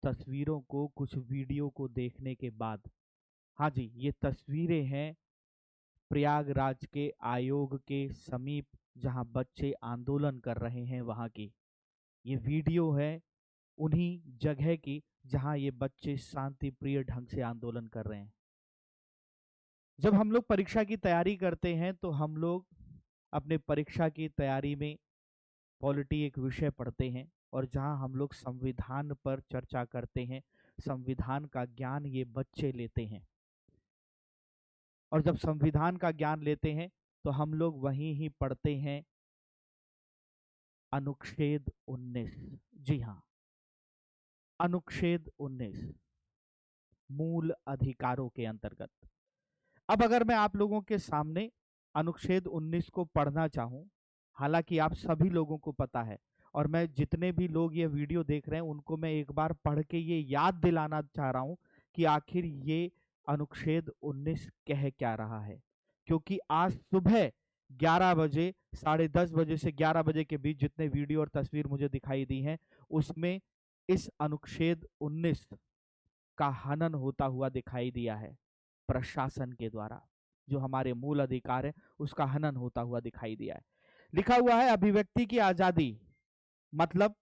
तस्वीरों को, कुछ वीडियो को देखने के बाद, हाँ जी, ये तस्वीरें हैं प्रयागराज के आयोग के समीप जहां बच्चे आंदोलन कर रहे हैं वहां की। ये वीडियो है उन्हीं जगह की जहां ये बच्चे शांति प्रिय ढंग से आंदोलन कर रहे हैं। जब हम लोग परीक्षा की तैयारी करते हैं तो हम लोग अपने परीक्षा की तैयारी में पॉलिटी एक विषय पढ़ते हैं और जहां हम लोग संविधान पर चर्चा करते हैं, संविधान का ज्ञान ये बच्चे लेते हैं। और जब संविधान का ज्ञान लेते हैं तो हम लोग वहीं ही पढ़ते हैं अनुच्छेद 19। जी हाँ, अनुच्छेद 19 मूल अधिकारों के अंतर्गत। अब अगर मैं आप लोगों के सामने अनुच्छेद 19 को पढ़ना चाहूं, हालांकि आप सभी लोगों को पता है और मैं जितने भी लोग ये वीडियो देख रहे हैं उनको मैं एक बार पढ़ के ये याद दिलाना चाह रहा हूं कि आखिर ये अनुच्छेद 19 कह क्या रहा है। क्योंकि आज सुबह 11 बजे, 10:30 बजे से 11 बजे के बीच जितने वीडियो और तस्वीर मुझे दिखाई दी हैं उसमें इस अनुच्छेद 19 का हनन होता हुआ दिखाई दिया है। प्रशासन के द्वारा जो हमारे मूल अधिकार है उसका हनन होता हुआ दिखाई दिया है। लिखा हुआ है अभिव्यक्ति की आजादी, मतलब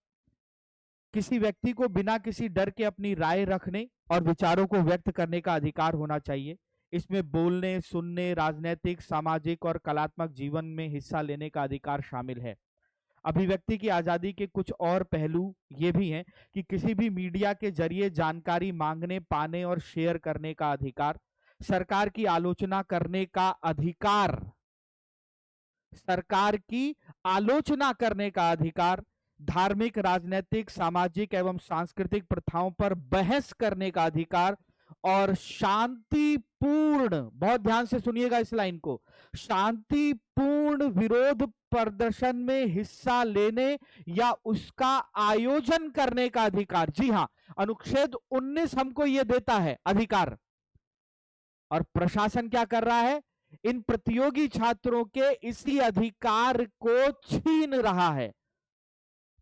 किसी व्यक्ति को बिना किसी डर के अपनी राय रखने और विचारों को व्यक्त करने का अधिकार होना चाहिए। इसमें बोलने, सुनने, राजनीतिक, सामाजिक और कलात्मक जीवन में हिस्सा लेने का अधिकार शामिल है। अभिव्यक्ति की आजादी के कुछ और पहलू ये भी हैं कि किसी भी मीडिया के जरिए जानकारी मांगने, पाने और शेयर करने का अधिकार, सरकार की आलोचना करने का अधिकार, सरकार की आलोचना करने का अधिकार, धार्मिक, राजनीतिक, सामाजिक एवं सांस्कृतिक प्रथाओं पर बहस करने का अधिकार और शांतिपूर्ण, बहुत ध्यान से सुनिएगा इस लाइन को, शांतिपूर्ण विरोध प्रदर्शन में हिस्सा लेने या उसका आयोजन करने का अधिकार। जी हां, अनुच्छेद 19 हमको यह देता है अधिकार। और प्रशासन क्या कर रहा है? इन प्रतियोगी छात्रों के इसी अधिकार को छीन रहा है।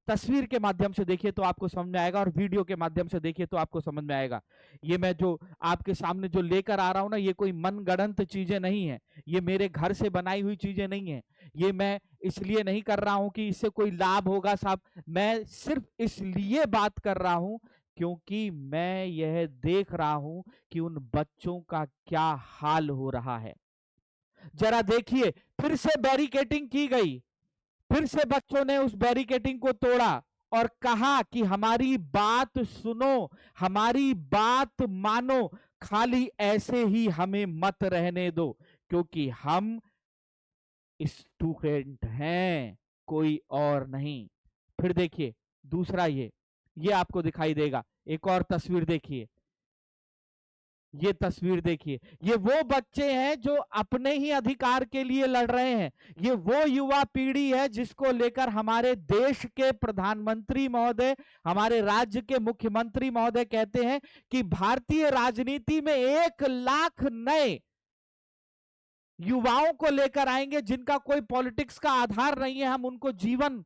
तस्वीर के माध्यम से देखिए तो आपको समझ में आएगा और वीडियो के माध्यम से देखिए तो आपको समझ में आएगा। ये मैं जो आपके सामने जो लेकर आ रहा हूं ना, ये कोई मनगढ़ंत चीजें नहीं है, ये मेरे घर से बनाई हुई चीजें नहीं है। ये मैं इसलिए नहीं कर रहा हूं कि इससे कोई लाभ होगा साहब, मैं सिर्फ इसलिए बात कर रहा हूं क्योंकि मैं यह देख रहा हूं कि उन बच्चों का क्या हाल हो रहा है। जरा देखिए, फिर से बैरिकेडिंग की गई, फिर से बच्चों ने उस बैरिकेडिंग को तोड़ा और कहा कि हमारी बात सुनो, हमारी बात मानो, खाली ऐसे ही हमें मत रहने दो क्योंकि हम स्टूडेंट हैं, कोई और नहीं। फिर देखिए दूसरा, ये आपको दिखाई देगा। एक और तस्वीर देखिए, ये तस्वीर देखिए, ये वो बच्चे हैं जो अपने ही अधिकार के लिए लड़ रहे हैं। ये वो युवा पीढ़ी है जिसको लेकर हमारे देश के प्रधानमंत्री महोदय, हमारे राज्य के मुख्यमंत्री महोदय कहते हैं कि भारतीय राजनीति में 1 लाख नए युवाओं को लेकर आएंगे जिनका कोई पॉलिटिक्स का आधार नहीं है। हम उनको जीवन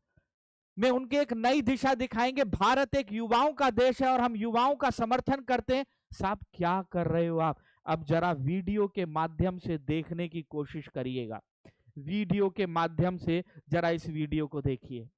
में उनके एक नई दिशा दिखाएंगे। भारत एक युवाओं का देश है और हम युवाओं का समर्थन करते हैं। साहब क्या कर रहे हो आप? अब जरा वीडियो के माध्यम से देखने की कोशिश करिएगा, वीडियो के माध्यम से जरा इस वीडियो को देखिए।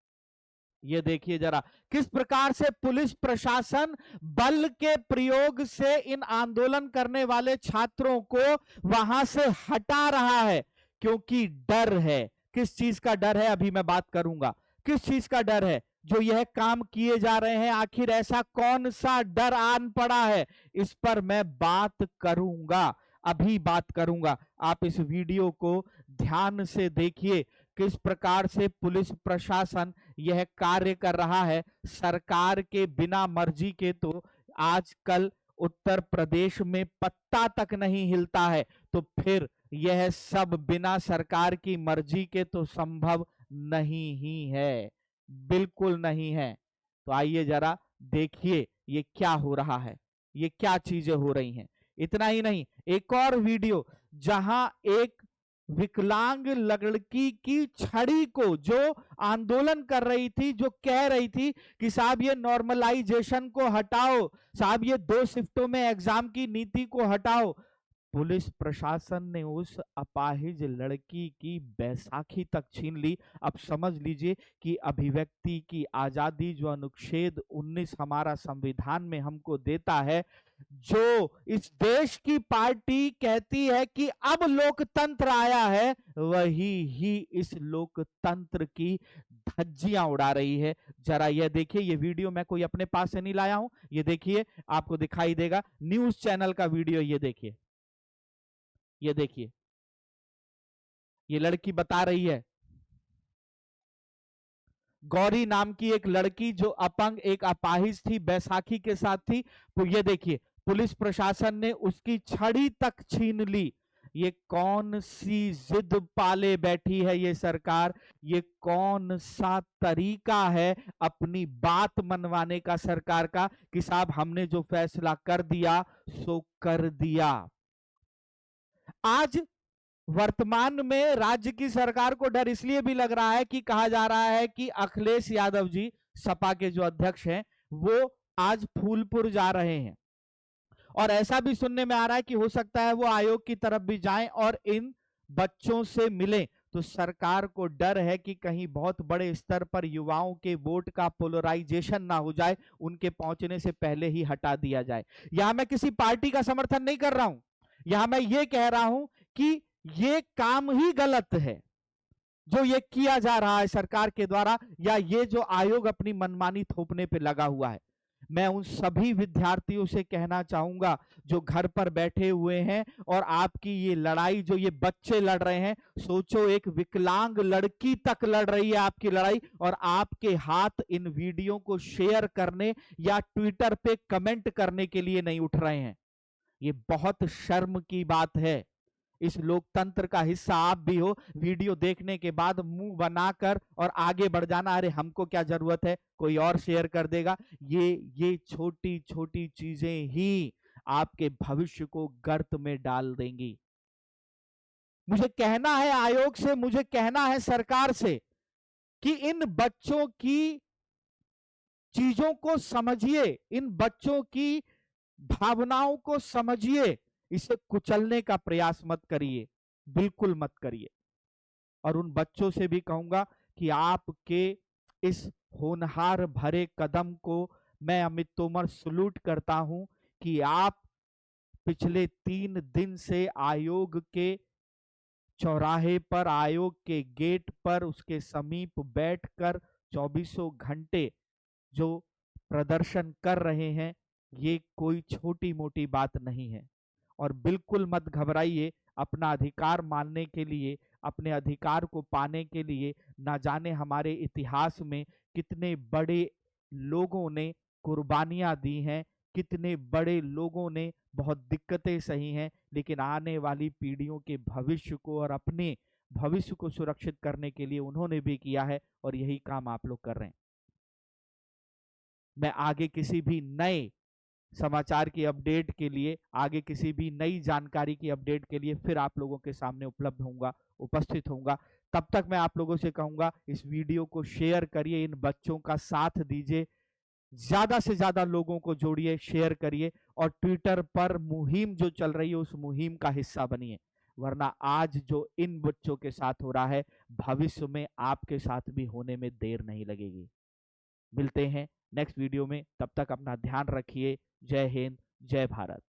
ये देखिए जरा किस प्रकार से पुलिस प्रशासन बल के प्रयोग से इन आंदोलन करने वाले छात्रों को वहां से हटा रहा है क्योंकि डर है। किस चीज का डर है अभी मैं बात करूंगा। किस चीज का डर है जो यह काम किए जा रहे हैं? आखिर ऐसा कौन सा डर आन पड़ा है? इस पर मैं बात करूंगा, अभी बात करूंगा। आप इस वीडियो को ध्यान से देखिए किस प्रकार से पुलिस प्रशासन यह कार्य कर रहा है। सरकार के बिना मर्जी के तो आजकल उत्तर प्रदेश में पत्ता तक नहीं हिलता है, तो फिर यह सब बिना सरकार की मर्जी के तो संभव नहीं ही है, बिल्कुल नहीं है। तो आइए जरा देखिए ये क्या हो रहा है, ये क्या चीजें हो रही हैं। इतना ही नहीं, एक और वीडियो जहां एक विकलांग लड़की की छड़ी को, जो आंदोलन कर रही थी, जो कह रही थी कि साहब ये नॉर्मलाइजेशन को हटाओ, साहब ये 2 शिफ्टों में एग्जाम की नीति को हटाओ, पुलिस प्रशासन ने उस अपाहिज लड़की की बैसाखी तक छीन ली। अब समझ लीजिए कि अभिव्यक्ति की आजादी जो अनुच्छेद 19 हमारा संविधान में हमको देता है, जो इस देश की पार्टी कहती है कि अब लोकतंत्र आया है, वही ही इस लोकतंत्र की धज्जियां उड़ा रही है। जरा ये देखिए, ये वीडियो मैं कोई अपने पास से नहीं लाया हूं, ये देखिए आपको दिखाई देगा, न्यूज चैनल का वीडियो, ये देखिए, ये देखिए, ये लड़की बता रही है, गौरी नाम की एक लड़की जो अपंग, एक अपाहिज थी, बैसाखी के साथ थी, तो ये देखिए पुलिस प्रशासन ने उसकी छड़ी तक छीन ली। ये कौन सी जिद पाले बैठी है ये सरकार, ये कौन सा तरीका है अपनी बात मनवाने का सरकार का, कि साहब हमने जो फैसला कर दिया सो कर दिया। आज वर्तमान में राज्य की सरकार को डर इसलिए भी लग रहा है कि कहा जा रहा है कि अखिलेश यादव जी, सपा के जो अध्यक्ष हैं, वो आज फूलपुर जा रहे हैं, और ऐसा भी सुनने में आ रहा है कि हो सकता है वो आयोग की तरफ भी जाएं और इन बच्चों से मिलें। तो सरकार को डर है कि कहीं बहुत बड़े स्तर पर युवाओं के वोट का पोलराइजेशन ना हो जाए, उनके पहुंचने से पहले ही हटा दिया जाए। यहां मैं किसी पार्टी का समर्थन नहीं कर रहा हूं, यहां मैं ये कह रहा हूं कि ये काम ही गलत है जो ये किया जा रहा है सरकार के द्वारा, या ये जो आयोग अपनी मनमानी थोपने पे लगा हुआ है। मैं उन सभी विद्यार्थियों से कहना चाहूंगा जो घर पर बैठे हुए हैं और आपकी ये लड़ाई जो ये बच्चे लड़ रहे हैं, सोचो एक विकलांग लड़की तक लड़ रही है आपकी लड़ाई, और आपके हाथ इन वीडियो को शेयर करने या ट्विटर पे कमेंट करने के लिए नहीं उठ रहे हैं। ये बहुत शर्म की बात है। इस लोकतंत्र का हिस्सा आप भी हो, वीडियो देखने के बाद मुंह बनाकर और आगे बढ़ जाना, अरे हमको क्या जरूरत है, कोई और शेयर कर देगा। ये छोटी छोटी चीजें ही आपके भविष्य को गर्त में डाल देंगी। मुझे कहना है आयोग से, मुझे कहना है सरकार से कि इन बच्चों की चीजों को समझिए, इन बच्चों की भावनाओं को समझिए, इसे कुचलने का प्रयास मत करिए, बिल्कुल मत करिए। और उन बच्चों से भी कहूंगा कि आपके इस होनहार भरे कदम को मैं अमित तोमर सलूट करता हूं कि आप पिछले 3 दिन से आयोग के चौराहे पर, आयोग के गेट पर, उसके समीप बैठकर 24 घंटे जो प्रदर्शन कर रहे हैं, ये कोई छोटी मोटी बात नहीं है। और बिल्कुल मत घबराइए, अपना अधिकार मानने के लिए, अपने अधिकार को पाने के लिए, ना जाने हमारे इतिहास में कितने बड़े लोगों ने कुर्बानियां दी हैं, कितने बड़े लोगों ने बहुत दिक्कतें सही हैं, लेकिन आने वाली पीढ़ियों के भविष्य को और अपने भविष्य को सुरक्षित करने के लिए उन्होंने भी किया है, और यही काम आप लोग कर रहे हैं। मैं आगे किसी भी नए समाचार की अपडेट के लिए, आगे किसी भी नई जानकारी की अपडेट के लिए फिर आप लोगों के सामने उपलब्ध होऊंगा, उपस्थित होऊंगा। तब तक मैं आप लोगों से कहूंगा, इस वीडियो को शेयर करिए, इन बच्चों का साथ दीजिए, ज्यादा से ज्यादा लोगों को जोड़िए, शेयर करिए, और ट्विटर पर मुहिम जो चल रही है उस मुहिम का हिस्सा बनिए। वरना आज जो इन बच्चों के साथ हो रहा है, भविष्य में आपके साथ भी होने में देर नहीं लगेगी। मिलते हैं नेक्स्ट वीडियो में, तब तक अपना ध्यान रखिए। जय हिंद, जय भारत।